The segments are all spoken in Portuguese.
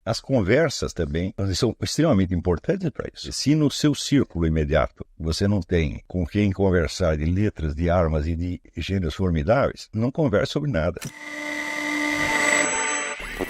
as conversas também são extremamente importantes para isso. Se no seu círculo imediato você não tem com quem conversar de letras, de armas e de gêneros formidáveis, não converse sobre nada.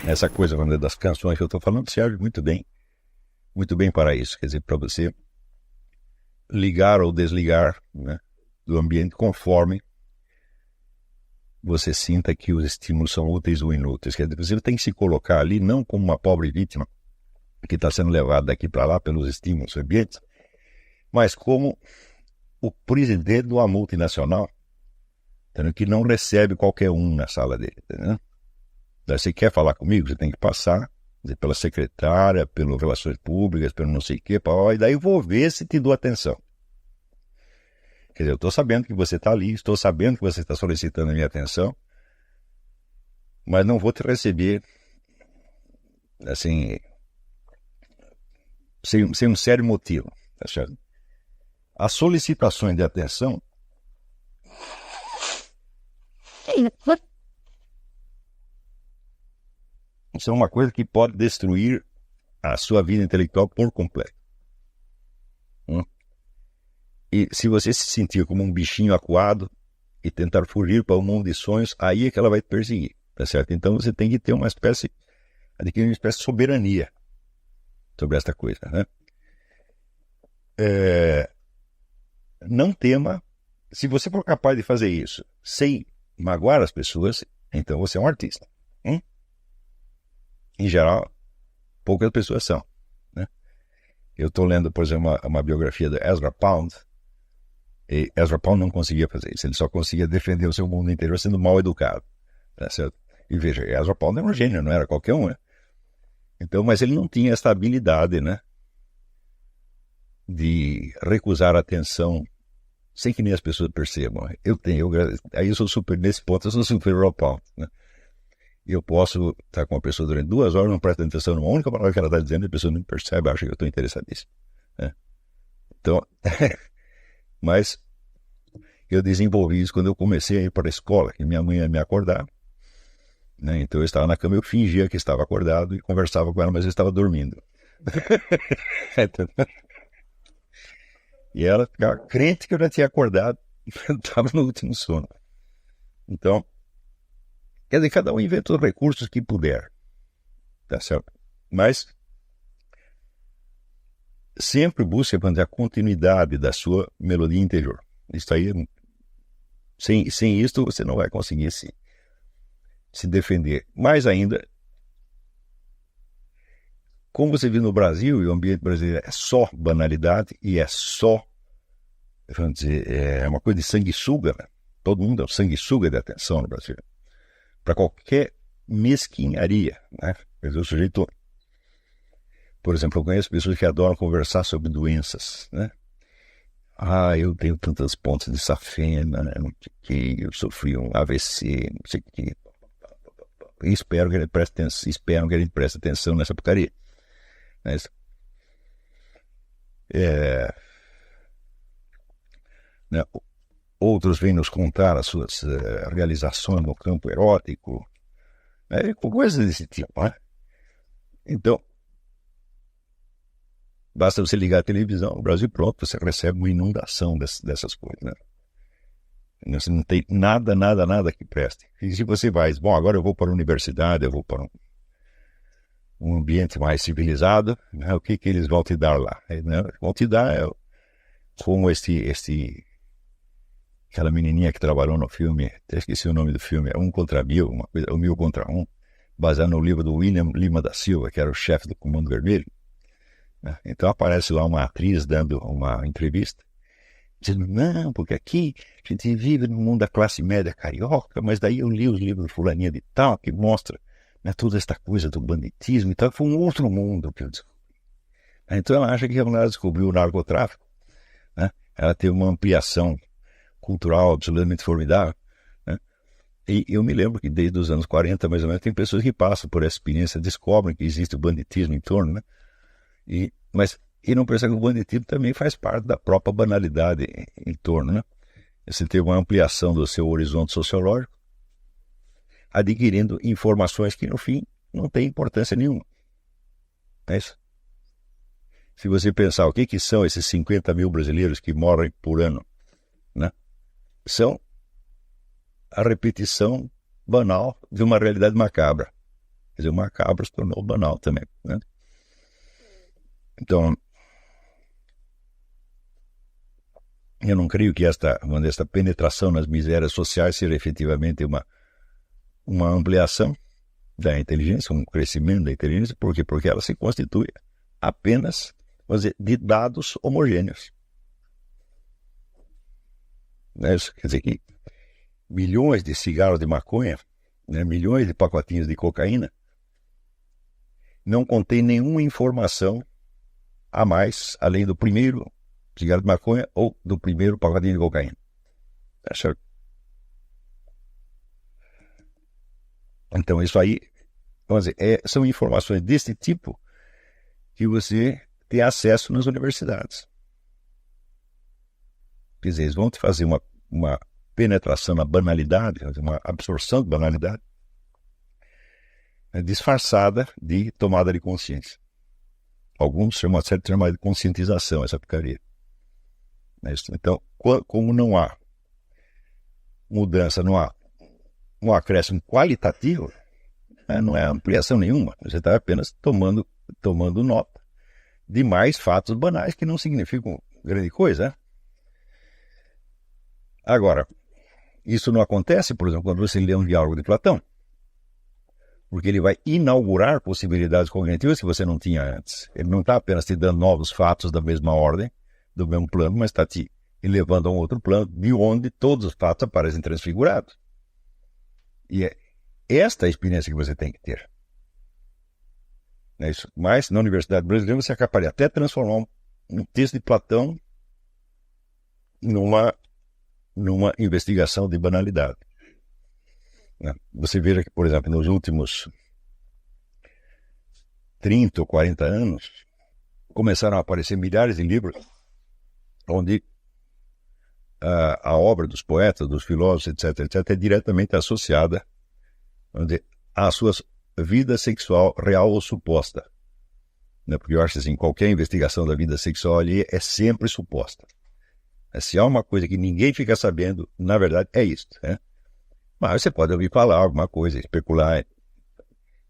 Essa coisa das canções que eu estou falando serve muito bem para isso. Quer dizer, para você ligar ou desligar, né, do ambiente conforme você sinta que os estímulos são úteis ou inúteis. Quer dizer, você tem que se colocar ali não como uma pobre vítima que está sendo levada daqui para lá pelos estímulos ambientes, mas como o presidente de uma multinacional, entendeu? Que não recebe qualquer um na sala dele. Entendeu? Daí você quer falar comigo, você tem que passar pela secretária, pelas relações públicas, pelo não sei o quê, e daí eu vou ver se te dou atenção. Quer dizer, eu estou sabendo que você está ali, estou sabendo que você está solicitando a minha atenção, mas não vou te receber, assim, sem um sério motivo, tá certo? As solicitações de atenção são uma coisa que pode destruir a sua vida intelectual por completo. E se você se sentir como um bichinho acuado e tentar fugir para um mundo de sonhos, aí é que ela vai te perseguir, tá certo? Então você tem que ter adquirir uma espécie de soberania sobre esta coisa, né? Não tema, se você for capaz de fazer isso sem magoar as pessoas, então você é um artista. Em geral, poucas pessoas são, né? Eu estou lendo, por exemplo, uma biografia de Ezra Pound, e Ezra Pound não conseguia fazer isso, ele só conseguia defender o seu mundo interior sendo mal educado, tá certo? E veja, Ezra Pound era um gênio, não era qualquer um, né? Então, mas ele não tinha essa habilidade, né, de recusar a atenção sem que nem as pessoas percebam. Aí eu sou super, nesse ponto eu sou super Ezra Pound, né? Eu posso estar com uma pessoa durante 2 horas, não presta atenção numa única palavra que ela está dizendo, e a pessoa não percebe, acha que eu estou interessadíssimo, né? Então, mas eu desenvolvi isso quando eu comecei a ir para a escola, que minha mãe ia me acordar, né? Então eu estava na cama, eu fingia que estava acordado e conversava com ela, mas eu estava dormindo. E ela ficava crente que eu já tinha acordado, estava no último sono. Então, quer dizer, cada um inventa os recursos que puder, tá certo? Mas sempre busque manter a continuidade da sua melodia interior. Isso aí, sem isto, você não vai conseguir se defender. Mais ainda, como você vive no Brasil, e o ambiente brasileiro é só banalidade, e é só, vamos dizer, é uma coisa de sanguessuga, né? Todo mundo é um sanguessuga de atenção no Brasil. Para qualquer mesquinharia, né? O sujeito, por exemplo, eu conheço pessoas que adoram conversar sobre doenças, né? Eu tenho tantas pontas de safena, né? Não sei o que, eu sofri um AVC, não sei o que. E espero que ele preste atenção nessa porcaria. Mas, né? Outros vêm nos contar as suas realizações no campo erótico, né? Coisas desse tipo, né? Então, basta você ligar a televisão no Brasil, pronto, você recebe uma inundação dessas coisas, né? Você não tem nada que preste. E se você vai, bom, agora eu vou para a universidade, eu vou para um ambiente mais civilizado, né? O que eles vão te dar lá? Né? Vão te dar como aquela menininha que trabalhou no filme, até esqueci o nome do filme, é 1 contra 1000, uma coisa, 1000 contra 1, baseado no livro do William Lima da Silva, que era o chefe do Comando Vermelho. Então aparece lá uma atriz dando uma entrevista, dizendo, não, porque aqui a gente vive no mundo da classe média carioca, mas daí eu li os livros de fulaninha de tal, que mostra, né, toda esta coisa do banditismo e tal, foi um outro mundo que eu descobri. Então ela acha que ela descobriu o narcotráfico, né? Ela teve uma ampliação cultural absolutamente formidável, né? E eu me lembro que desde os anos 40, mais ou menos, tem pessoas que passam por essa experiência, descobrem que existe o banditismo em torno, né? E não percebem que o banditismo também faz parte da própria banalidade em torno, né? Você teve uma ampliação do seu horizonte sociológico, adquirindo informações que, no fim, não têm importância nenhuma. É isso. Se você pensar o que são esses 50 mil brasileiros que morrem por ano, né? São a repetição banal de uma realidade macabra. Quer dizer, o macabro se tornou banal também, né? Então, eu não creio que esta penetração nas misérias sociais seja efetivamente uma ampliação da inteligência, um crescimento da inteligência. Por quê? Porque ela se constitui apenas, vamos dizer, de dados homogêneos. Né? Isso quer dizer que milhões de cigarros de maconha, né, milhões de pacotinhos de cocaína, não contém nenhuma informação a mais, além do primeiro cigarro de maconha ou do primeiro pacotinho de cocaína. Tá certo? Então, isso aí, vamos dizer, são informações desse tipo que você tem acesso nas universidades. Quer dizer, eles vão te fazer uma penetração na banalidade, uma absorção de banalidade, disfarçada de tomada de consciência. Alguns chamam de conscientização, essa picaria. Então, como não há mudança, não há um acréscimo qualitativo, não é ampliação nenhuma. Você está apenas tomando nota de mais fatos banais que não significam grande coisa. Né? Agora, isso não acontece, por exemplo, quando você lê um diálogo de Platão, porque ele vai inaugurar possibilidades cognitivas que você não tinha antes. Ele não está apenas te dando novos fatos da mesma ordem, do mesmo plano, mas está te elevando a um outro plano, de onde todos os fatos aparecem transfigurados. E é esta a experiência que você tem que ter. É isso. Mas, na Universidade Brasileira, você é capaz de até transformar um texto de Platão numa investigação de banalidade. Você veja que, por exemplo, nos últimos 30 ou 40 anos, começaram a aparecer milhares de livros onde a obra dos poetas, dos filósofos, etc., é diretamente associada, vamos dizer, à sua vida sexual real ou suposta. Porque eu acho assim, qualquer investigação da vida sexual ali é sempre suposta. Se há uma coisa que ninguém fica sabendo, na verdade, é isso. Né? Mas você pode ouvir falar alguma coisa, especular.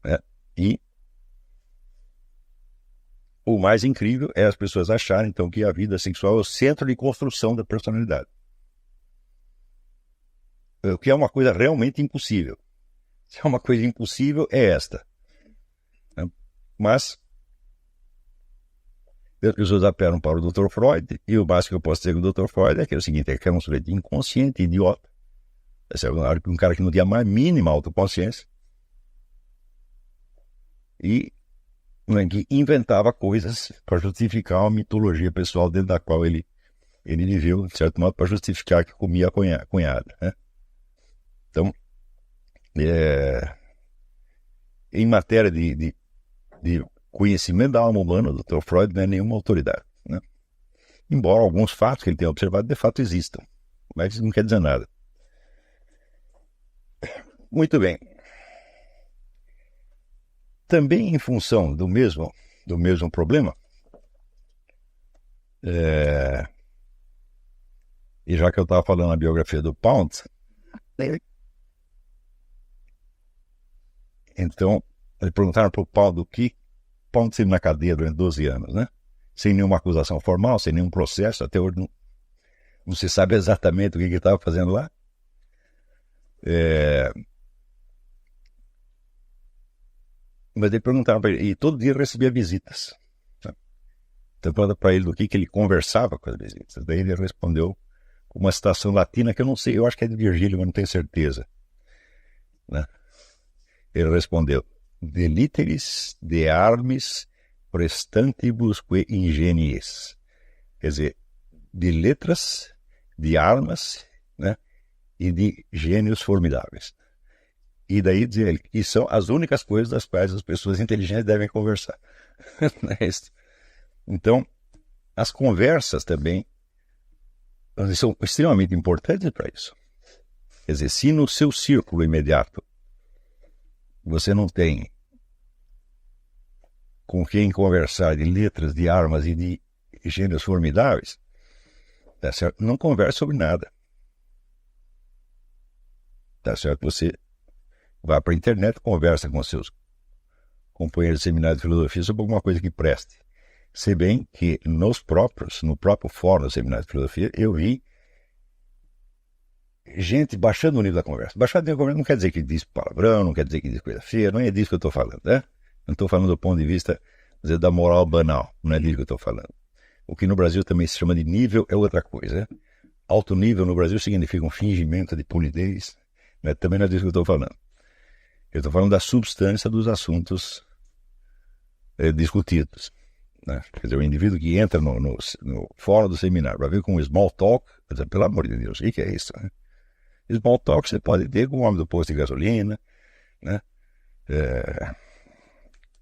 Né? E o mais incrível é as pessoas acharem, então, que a vida sexual é o centro de construção da personalidade. O que é uma coisa realmente impossível. Se é uma coisa impossível, é esta. Né? Mas as pessoas apelam para o Dr. Freud, e o básico que eu posso dizer com o Dr. Freud é que é o seguinte, é que é um sujeito inconsciente, idiota. Esse é um cara que não tinha a mais mínima autoconsciência e que inventava coisas para justificar uma mitologia pessoal dentro da qual ele viveu, de certo modo, para justificar que comia a cunhada. Né? Então, em matéria de conhecimento da alma humana, o Dr. Freud não é nenhuma autoridade. Né? Embora alguns fatos que ele tenha observado de fato existam, mas isso não quer dizer nada. Muito bem. Também em função do mesmo problema, e já que eu estava falando na biografia do Pound, então, eles perguntaram para o Pound o que Pound esteve na cadeia durante 12 anos, né? Sem nenhuma acusação formal, sem nenhum processo, até hoje não se sabe exatamente o que ele estava fazendo lá. Mas eles perguntaram para ele, e todo dia recebia visitas. Né? Então, perguntaram para ele do que ele conversava com as visitas. Daí ele respondeu com uma citação latina que eu não sei, eu acho que é de Virgílio, mas não tenho certeza. Né? Ele respondeu, de literis, de armis, prestantibusque ingenies. Quer dizer, de letras, de armas, né? E de gênios formidáveis. E daí dizer ele que são as únicas coisas das quais as pessoas inteligentes devem conversar. Então, as conversas também são extremamente importantes para isso. Quer dizer, se no seu círculo imediato você não tem com quem conversar de letras, de armas e de gêneros formidáveis, tá certo? Não converse sobre nada. Tá certo? Você vai para a internet, conversa com seus companheiros de seminário de filosofia sobre alguma coisa que preste. Se bem que no próprio fórum do seminário de filosofia, eu vi gente baixando o nível da conversa. Baixando o nível da conversa não quer dizer que diz palavrão, não quer dizer que diz coisa feia, não é disso que eu estou falando, né? Não estou falando do ponto de vista da moral banal, não é disso que eu estou falando. O que no Brasil também se chama de nível é outra coisa, né? Alto nível no Brasil significa um fingimento de polidez, né? Também não é disso que eu estou falando. Eu estou falando da substância dos assuntos discutidos. Né? Quer dizer, o indivíduo que entra no fórum do seminário para ver com o small talk, quer dizer, pelo amor de Deus, o que é isso? Né? Small talk você pode ter com o homem do posto de gasolina, né?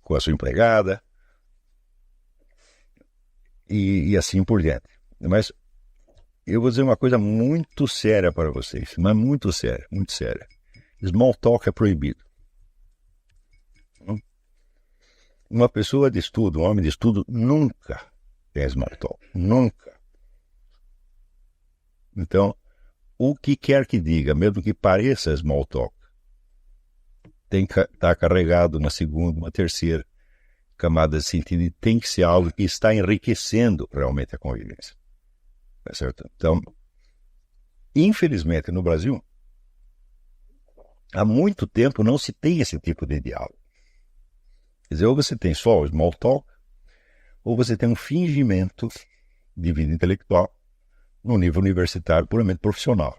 Com a sua empregada, e assim por diante. Mas eu vou dizer uma coisa muito séria para vocês, mas muito séria, muito séria. Small talk é proibido. Uma pessoa de estudo, um homem de estudo, nunca tem small talk. Nunca. Então, o que quer que diga, mesmo que pareça small talk, tem que estar carregado na segunda, uma terceira camada de sentido e tem que ser algo que está enriquecendo realmente a convivência. Tá certo? Então, infelizmente, no Brasil, há muito tempo não se tem esse tipo de diálogo. Quer dizer, ou você tem só o small talk, ou você tem um fingimento de vida intelectual no nível universitário puramente profissional.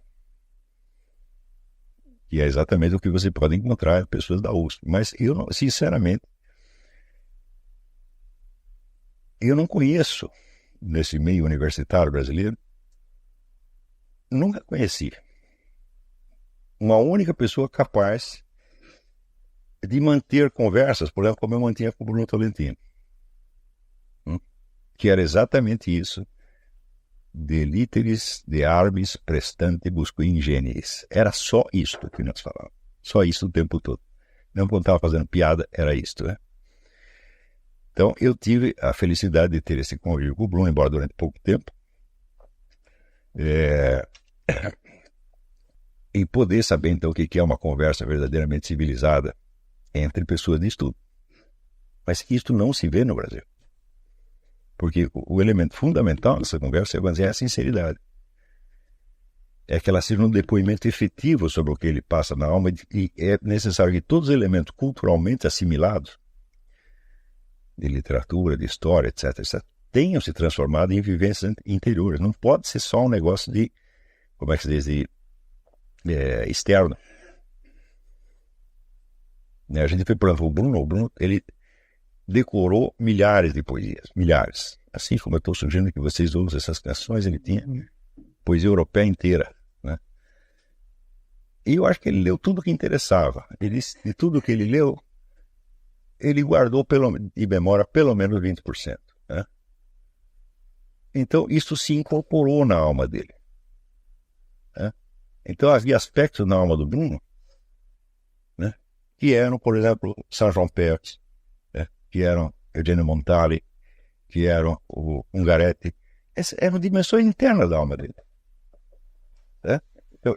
Que é exatamente o que você pode encontrar em pessoas da USP. Mas eu, não, sinceramente, eu não conheço, nesse meio universitário brasileiro, nunca conheci uma única pessoa capaz de manter conversas, por exemplo, como eu mantinha com o Bruno Tolentino. Que era exatamente isso. De literis, de arbis, prestantibus qui ingenis. Era só isto que nós falávamos. Só isso o tempo todo. Não quando estava fazendo piada, era isto, né? Então, eu tive a felicidade de ter esse convívio com o Bruno, embora durante pouco tempo. E poder saber, então, o que é uma conversa verdadeiramente civilizada entre pessoas de estudo. Mas isto não se vê no Brasil. Porque o elemento fundamental dessa conversa é a sinceridade. É que ela seja um depoimento efetivo sobre o que ele passa na alma e é necessário que todos os elementos culturalmente assimilados, de literatura, de história, etc., tenham se transformado em vivências interiores. Não pode ser só um negócio de, como é que se diz, externo. A gente foi, por exemplo, o Bruno, ele decorou milhares de poesias, milhares. Assim como eu estou sugerindo que vocês usem essas canções, ele tinha poesia europeia inteira, né? E eu acho que ele leu tudo que interessava. De tudo que ele leu, ele guardou de memória pelo menos 20%. Né? Então, isso se incorporou na alma dele. Né? Então, havia aspectos na alma do Bruno, né, que eram, por exemplo, Saint-Jean-Perse, que eram Eugenio Montale, que eram o Ungaretti. Essas eram dimensões internas da alma dele. Né? Então,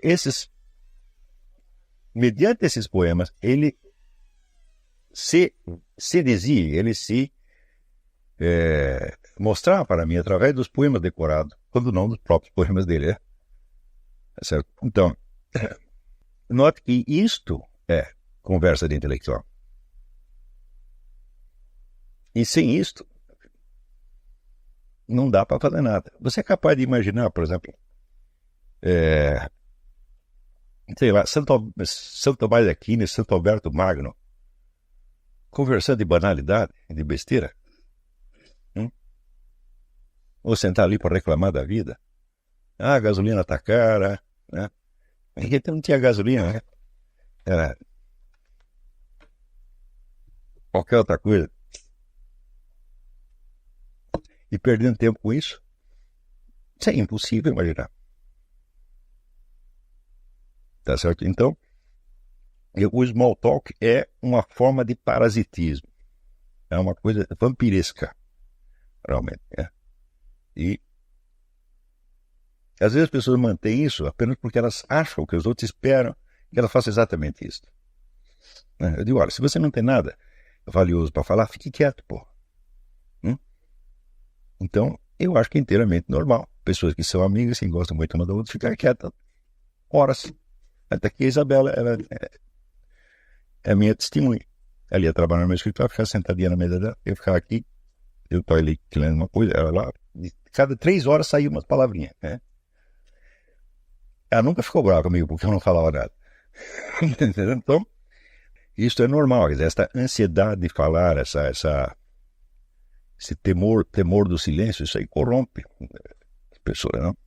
mediante esses poemas, ele se dizia, ele se mostrava para mim através dos poemas decorados, quando não dos próprios poemas dele. Né? Certo? Então, note que isto é conversa de intelectual. E sem isto, não dá para fazer nada. Você é capaz de imaginar, por exemplo, sei lá, Santo Tomás de Aquino e Santo Alberto Magno conversando de banalidade, de besteira? Ou sentar ali para reclamar da vida? Ah, a gasolina está cara, né? Porque não tinha gasolina, né? Era qualquer outra coisa. E perdendo tempo com isso? Isso é impossível imaginar. Tá certo? Então, o small talk é uma forma de parasitismo. é uma coisa vampiresca, realmente. Né? E às vezes as pessoas mantêm isso apenas porque elas acham que os outros esperam que elas façam exatamente isso. Né? Eu digo, olha, se você não tem nada valioso para falar, fique quieto, pô. Então, eu acho que é inteiramente normal. Pessoas que são amigas, que gostam muito uma da outra, ficar quieta horas. Até que a Isabela é a minha testemunha. Ela ia trabalhar no meu escritório, ficava sentadinha na mesa dela, eu ficava aqui, eu estava ali lendo uma coisa, ela lá, de cada 3 horas saía umas palavrinhas. Né? Ela nunca ficou brava comigo porque eu não falava nada. Então, isso é normal, quer dizer, essa ansiedade de falar, esse temor do silêncio, isso aí corrompe as pessoas, não?